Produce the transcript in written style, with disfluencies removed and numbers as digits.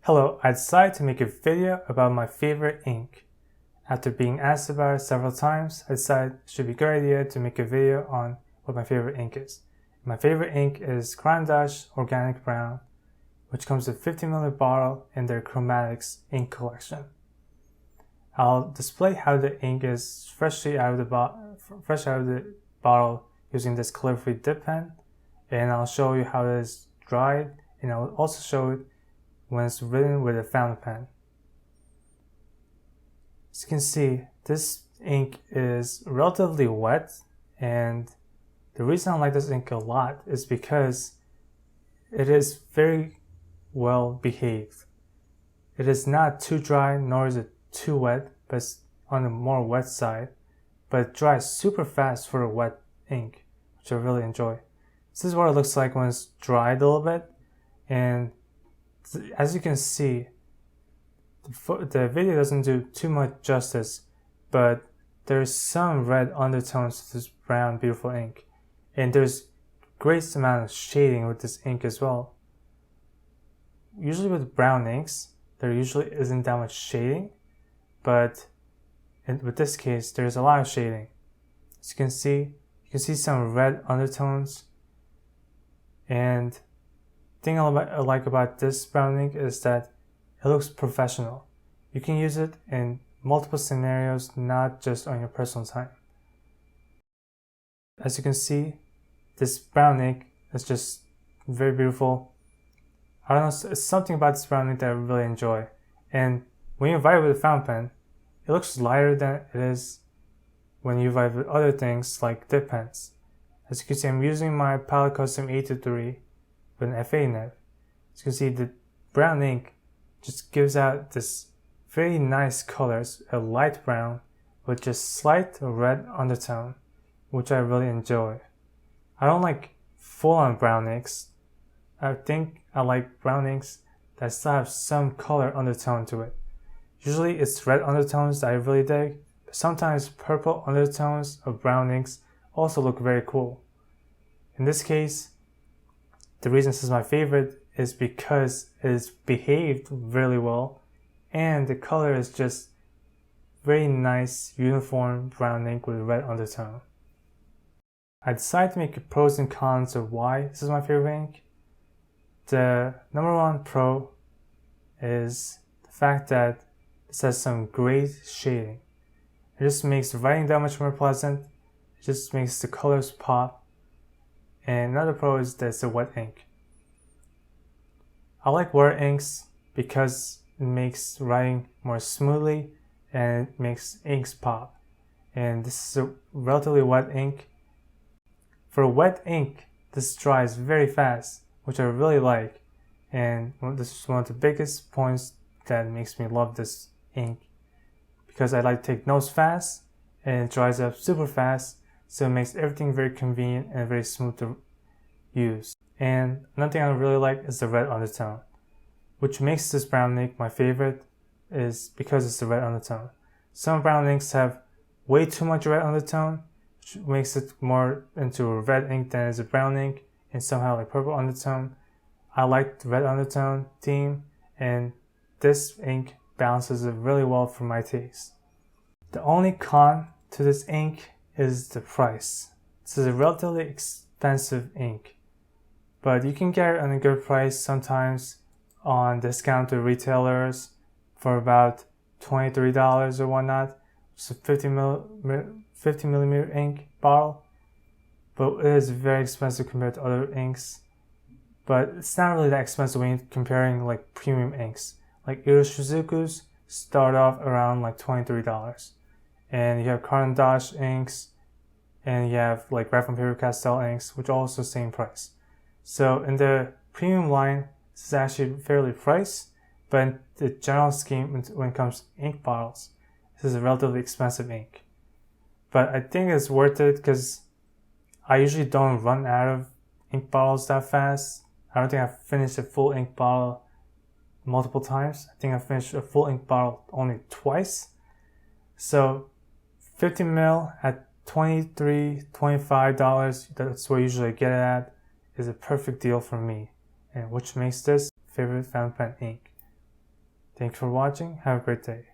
Hello, I decided to make a video about my favorite ink. After being asked about it several times, I decided it should be a good idea to make a video on what my favorite ink is. My favorite ink is Caran d'Ache Organic Brown, which comes with a 50ml bottle in their Chromatics ink collection. I'll display how the ink is fresh out of the bottle using this color-free dip pen, and I'll show you how it is dried, and I'll also show it when it's written with a fountain pen. As you can see, this ink is relatively wet, and the reason I like this ink a lot is because it is very well behaved. It is not too dry, nor is it too wet, but it's on the more wet side, but it dries super fast for a wet ink, which I really enjoy. This is what it looks like when it's dried a little bit, and as you can see, the video doesn't do too much justice, but there's some red undertones to this brown beautiful ink, and there's great amount of shading with this ink as well. Usually with brown inks, there usually isn't that much shading, but with this case, there's a lot of shading. As you can see some red undertones, and the thing I like about this brown ink is that it looks professional. You can use it in multiple scenarios, not just on your personal time. As you can see, this brown ink is just very beautiful. I don't know, it's something about this brown ink that I really enjoy. And when you write with a fountain pen, it looks lighter than it is when you write with other things like dip pens. As you can see, I'm using my Palette Custom 823 with an FA nib. As you can see, the brown ink just gives out this very nice colors, a light brown with just slight red undertone, which I really enjoy. I don't like full-on brown inks. I think I like brown inks that still have some color undertone to it. Usually it's red undertones that I really dig, but sometimes purple undertones of brown inks also look very cool. In this case, the reason this is my favorite is because it is behaved really well, and the color is just very nice, uniform brown ink with red undertone. I decided to make pros and cons of why this is my favorite ink. The number one pro is the fact that it has some great shading. It just makes writing that much more pleasant. It just makes the colors pop. And another pro is that it's a wet ink. I like wet inks because it makes writing more smoothly and it makes inks pop. And this is a relatively wet ink. For a wet ink, this dries very fast, which I really like. And this is one of the biggest points that makes me love this ink, because I like to take notes fast and it dries up super fast, so it makes everything very convenient and very smooth to use. And another thing I really like is the red undertone, which makes this brown ink my favorite, is because it's the red undertone. Some brown inks have way too much red undertone, which makes it more into a red ink than is a brown ink, and somehow like purple undertone. I like the red undertone theme, and this ink balances it really well for my taste. The only con to this ink is the price. This is a relatively expensive ink, but you can get it on a good price sometimes on discounted retailers for about $23 or whatnot. It's a 50mm ink bottle, but it is very expensive compared to other inks. But it's not really that expensive when you're comparing like premium inks. Like Iroshizuku's start off around like $23. And you have Caran d'Ache inks, and you have like Raphael Faber-Castell inks, which are also the same price. So in the premium line, this is actually fairly priced, but in the general scheme, when it comes to ink bottles, this is a relatively expensive ink. But I think it's worth it because I usually don't run out of ink bottles that fast. I don't think I've finished a full ink bottle multiple times. I think I finished a full ink bottle only twice. So 50ml at $23, $25, that's where I usually get it at, is a perfect deal for me, and which makes this favorite fountain pen ink. Thanks for watching. Have a great day.